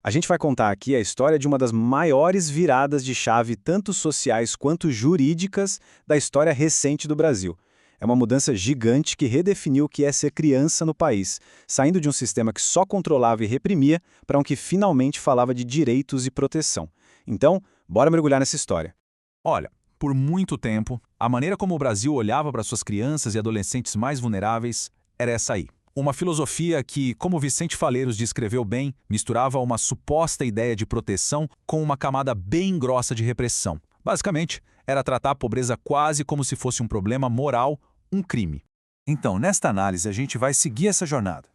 A gente vai contar aqui a história de uma das maiores viradas de chave, tanto sociais quanto jurídicas, da história recente do Brasil. É uma mudança gigante que redefiniu o que é ser criança no país, saindo de um sistema que só controlava e reprimia para um que finalmente falava de direitos e proteção. Então, bora mergulhar nessa história. Olha, por muito tempo, a maneira como o Brasil olhava para suas crianças e adolescentes mais vulneráveis era essa aí. Uma filosofia que, como Vicente Faleiros descreveu bem, misturava uma suposta ideia de proteção com uma camada bem grossa de repressão. Basicamente, era tratar a pobreza quase como se fosse um problema moral, um crime. Então, nesta análise, a gente vai seguir essa jornada.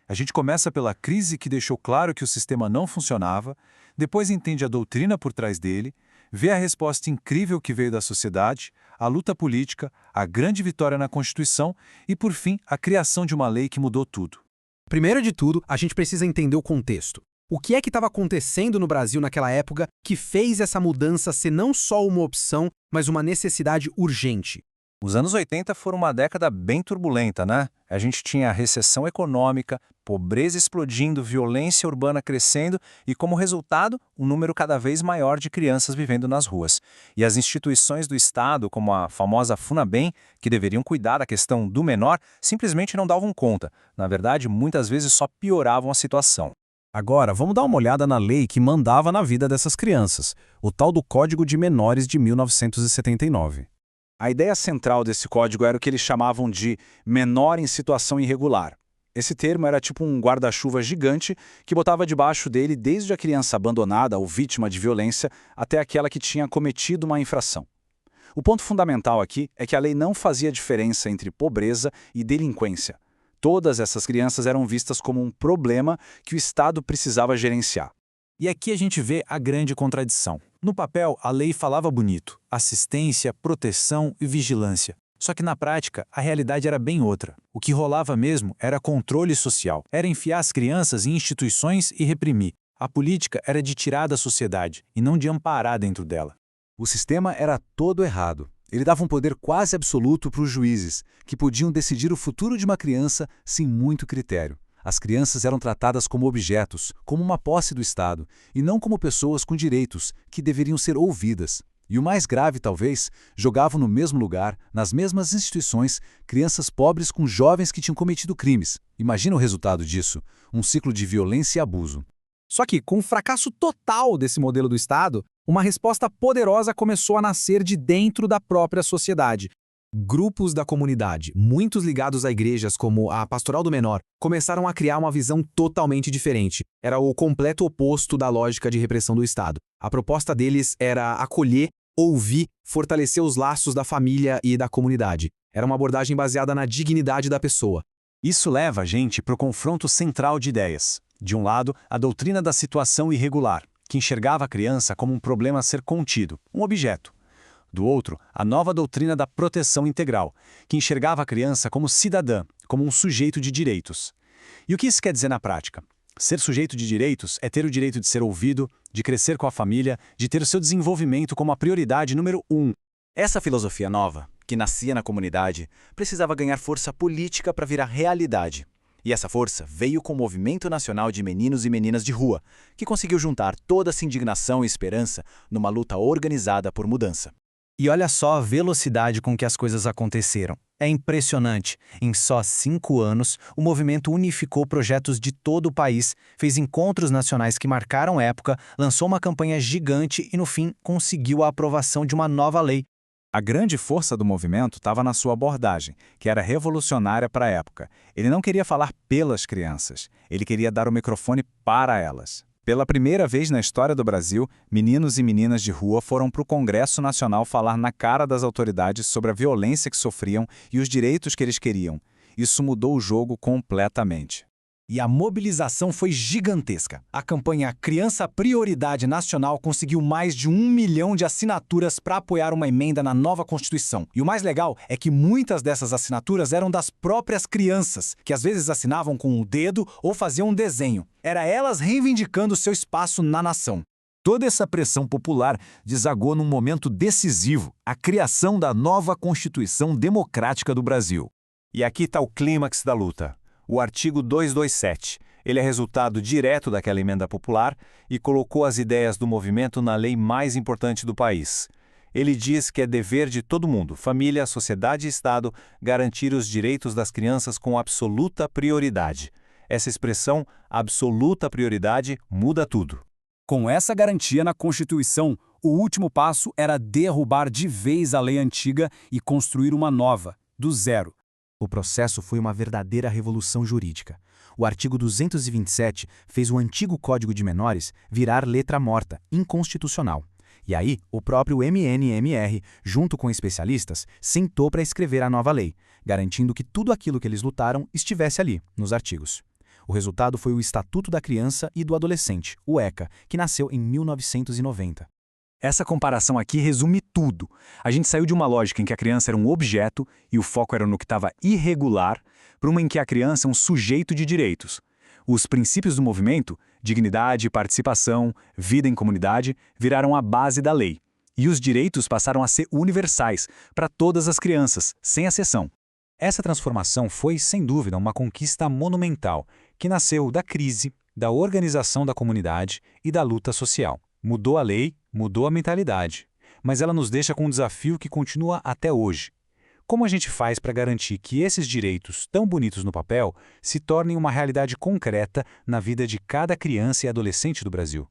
A gente começa pela crise que deixou claro que o sistema não funcionava, depois entende a doutrina por trás dele, vê a resposta incrível que veio da sociedade, a luta política, a grande vitória na Constituição e, por fim, a criação de uma lei que mudou tudo. Primeiro de tudo, a gente precisa entender o contexto. O que é que estava acontecendo no Brasil naquela época que fez essa mudança ser não só uma opção, mas uma necessidade urgente? Os anos 80 foram uma década bem turbulenta, né? A gente tinha recessão econômica, pobreza explodindo, violência urbana crescendo e, como resultado, um número cada vez maior de crianças vivendo nas ruas. E as instituições do Estado, como a famosa FUNABEM, que deveriam cuidar da questão do menor, simplesmente não davam conta. Na verdade, muitas vezes só pioravam a situação. Agora, vamos dar uma olhada na lei que mandava na vida dessas crianças, o tal do Código de Menores de 1979. A ideia central desse código era o que eles chamavam de menor em situação irregular. Esse termo era tipo um guarda-chuva gigante que botava debaixo dele desde a criança abandonada ou vítima de violência até aquela que tinha cometido uma infração. O ponto fundamental aqui é que a lei não fazia diferença entre pobreza e delinquência. Todas essas crianças eram vistas como um problema que o Estado precisava gerenciar. E aqui a gente vê a grande contradição. No papel, a lei falava bonito: assistência, proteção e vigilância. Só que na prática, a realidade era bem outra. O que rolava mesmo era controle social. Era enfiar as crianças em instituições e reprimir. A política era de tirar da sociedade e não de amparar dentro dela. O sistema era todo errado. Ele dava um poder quase absoluto para os juízes, que podiam decidir o futuro de uma criança sem muito critério. As crianças eram tratadas como objetos, como uma posse do Estado, e não como pessoas com direitos, que deveriam ser ouvidas. E o mais grave, talvez, jogavam no mesmo lugar, nas mesmas instituições, crianças pobres com jovens que tinham cometido crimes. Imagina o resultado disso: um ciclo de violência e abuso. Só que, com o fracasso total desse modelo do Estado, uma resposta poderosa começou a nascer de dentro da própria sociedade. Grupos da comunidade, muitos ligados a igrejas como a Pastoral do Menor, começaram a criar uma visão totalmente diferente. Era o completo oposto da lógica de repressão do Estado. A proposta deles era acolher, ouvir, fortalecer os laços da família e da comunidade. Era uma abordagem baseada na dignidade da pessoa. Isso leva a gente para o confronto central de ideias. De um lado, a doutrina da situação irregular, que enxergava a criança como um problema a ser contido, um objeto. Do outro, a nova doutrina da proteção integral, que enxergava a criança como cidadã, como um sujeito de direitos. E o que isso quer dizer na prática? Ser sujeito de direitos é ter o direito de ser ouvido, de crescer com a família, de ter o seu desenvolvimento como a prioridade número 1. Essa filosofia nova, que nascia na comunidade, precisava ganhar força política para virar realidade. E essa força veio com o Movimento Nacional de Meninos e Meninas de Rua, que conseguiu juntar toda essa indignação e esperança numa luta organizada por mudança. E olha só a velocidade com que as coisas aconteceram. É impressionante. Em só 5 anos, o movimento unificou projetos de todo o país, fez encontros nacionais que marcaram época, lançou uma campanha gigante e, no fim, conseguiu a aprovação de uma nova lei. A grande força do movimento estava na sua abordagem, que era revolucionária para a época. Ele não queria falar pelas crianças, ele queria dar o microfone para elas. Pela primeira vez na história do Brasil, meninos e meninas de rua foram para o Congresso Nacional falar na cara das autoridades sobre a violência que sofriam e os direitos que eles queriam. Isso mudou o jogo completamente. E a mobilização foi gigantesca. A campanha Criança Prioridade Nacional conseguiu mais de 1 milhão de assinaturas para apoiar uma emenda na nova Constituição. E o mais legal é que muitas dessas assinaturas eram das próprias crianças, que às vezes assinavam com o dedo ou faziam um desenho. Era elas reivindicando seu espaço na nação. Toda essa pressão popular desagou num momento decisivo: a criação da nova Constituição Democrática do Brasil. E aqui está o clímax da luta. O artigo 227, Ele é resultado direto daquela emenda popular e colocou as ideias do movimento na lei mais importante do país. Ele diz que é dever de todo mundo, família, sociedade e Estado, garantir os direitos das crianças com absoluta prioridade. Essa expressão, absoluta prioridade, muda tudo. Com essa garantia na Constituição, o último passo era derrubar de vez a lei antiga e construir uma nova, do zero. O processo foi uma verdadeira revolução jurídica. O artigo 227 fez o antigo Código de Menores virar letra morta, inconstitucional. E aí, o próprio MNMR, junto com especialistas, sentou para escrever a nova lei, garantindo que tudo aquilo que eles lutaram estivesse ali, nos artigos. O resultado foi o Estatuto da Criança e do Adolescente, o ECA, que nasceu em 1990. Essa comparação aqui resume tudo. A gente saiu de uma lógica em que a criança era um objeto e o foco era no que estava irregular, para uma em que a criança é um sujeito de direitos. Os princípios do movimento, dignidade, participação, vida em comunidade, viraram a base da lei. E os direitos passaram a ser universais, para todas as crianças, sem exceção. Essa transformação foi, sem dúvida, uma conquista monumental, que nasceu da crise, da organização da comunidade e da luta social. Mudou a lei, mudou a mentalidade, mas ela nos deixa com um desafio que continua até hoje. Como a gente faz para garantir que esses direitos, tão bonitos no papel, se tornem uma realidade concreta na vida de cada criança e adolescente do Brasil?